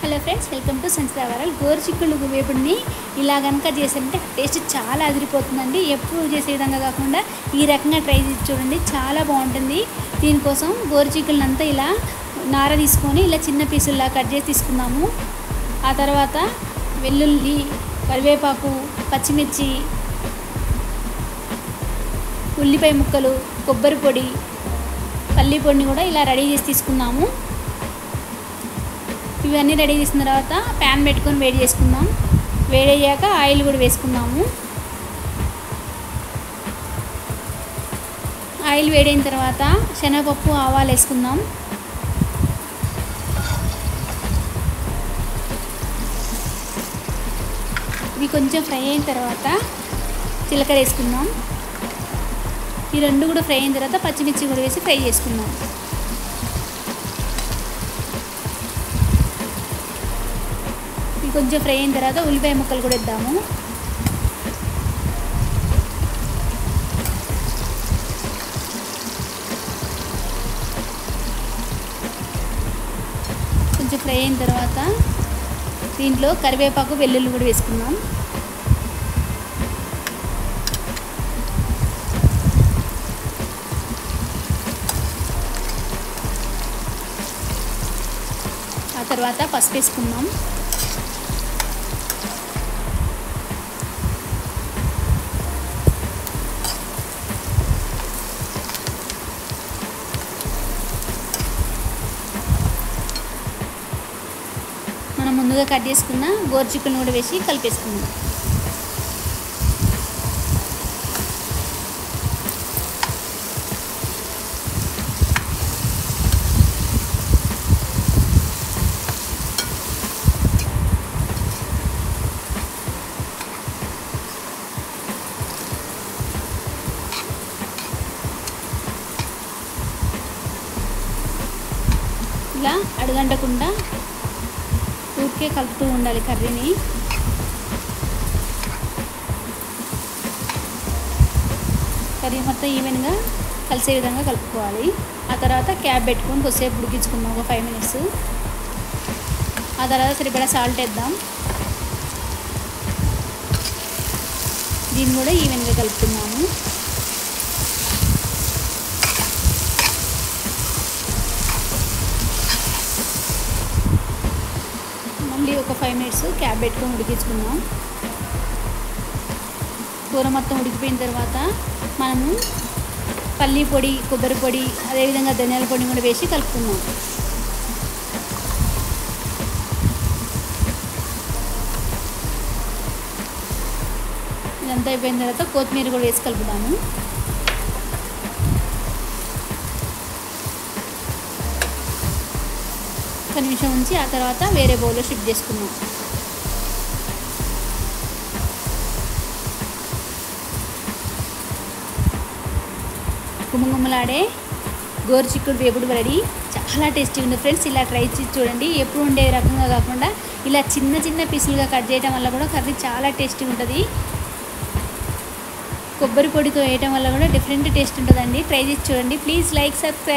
Hello friends, welcome to సంచిత world. గోరుచిక్కుడు వేపుడిని ఇలా కనుక చేసారంటే టేస్ట్ చాలా అదిరిపోతుందండి. ఎప్పుడు చేసే విధంగా కాకుండా ఈ రకంగా ట్రై చేసి చూడండి, చాలా బాగుంటుంది. దీనికోసం గోరుచిక్కుళ్ళంతా ఇలా నార తీసుకొని ఇలా చిన్న పీసుల్లా కట్ చేసి తీసుకుందాము. ఆ తర్వాత వెల్లుల్లి, కరివేపాకు, పచ్చిమిర్చి, ఉల్లిపాయ ముక్కలు, కొబ్బరి పొడి, పల్లి పొడిని కూడా ఇలా రెడీ చేసి తీసుకుందాము. ఇవన్నీ రెడీ చేసిన తర్వాత ప్యాన్ పెట్టుకొని వేడి చేసుకుందాం. వేడయ్యాక ఆయిల్ కూడా వేసుకుందాము. ఆయిల్ వేడైన తర్వాత శనగపప్పు, ఆవాలు వేసుకుందాం. ఇవి కొంచెం ఫ్రై అయిన తర్వాత జీలకర్ర వేసుకుందాం. ఈ రెండు కూడా ఫ్రై అయిన తర్వాత పచ్చిమిర్చి కూడా వేసి ఫ్రై చేసుకుందాం. కొంచెం ఫ్రై అయిన తర్వాత ఉల్లిపాయ ముక్కలు కూడా వేద్దాము. కొంచెం ఫ్రై అయిన తర్వాత దీంట్లో కరివేపాకు, వెల్లుల్లి కూడా వేసుకుందాం. ఆ తర్వాత పసుపు వేసుకుందాం. మనం ముందుగా కట్ చేసుకున్న గోరుచిక్కుడుని కూడా వేసి కలిపేసుకుందాం. ఇలా అడుగంటకుండా ఊరికే కలుపుతూ ఉండాలి కర్రీని. కర్రీ మొత్తం ఈవెన్గా కలిసే విధంగా కలుపుకోవాలి. ఆ తర్వాత క్యాప్ పెట్టుకొని కొద్దిసేపు ఉడికించుకుందాం, ఒక 5 minutes. ఆ తర్వాత సరిపడా సాల్ట్ వేద్దాం. దీన్ని కూడా ఈవెన్గా కలుపుతున్నాము. మళ్ళీ ఒక 5 minutes క్యాప్ పెట్టుకొని ఉడికించుకుందాం. కూర మొత్తం ఉడికిపోయిన తర్వాత మనము పల్లి పొడి, కొబ్బరి పొడి, అదేవిధంగా ధనియాల పొడి కూడా వేసి కలుపుకుందాం. ఇదంతా అయిపోయిన తర్వాత కొత్తిమీర కూడా వేసి కలుపుదాము. ఒక నిమిషం ఉంచి ఆ తర్వాత వేరే బౌల్లో షిఫ్ట్ చేసుకుందాం. గుమగుమలాడే గోరుచిక్కుడు వేపుడు రెడీ. చాలా టేస్టీగా ఉంది ఫ్రెండ్స్. ఇలా ట్రై చేసి చూడండి. ఎప్పుడు ఉండే రకంగా కాకుండా ఇలా చిన్న చిన్న పీసులుగా కట్ చేయడం వల్ల కూడా కర్రీ చాలా టేస్టీగా ఉంటుంది. కొబ్బరి పొడితో వేయటం వల్ల కూడా డిఫరెంట్ టేస్ట్ ఉంటుందండి. ట్రై చేసి చూడండి. Please like, subscribe.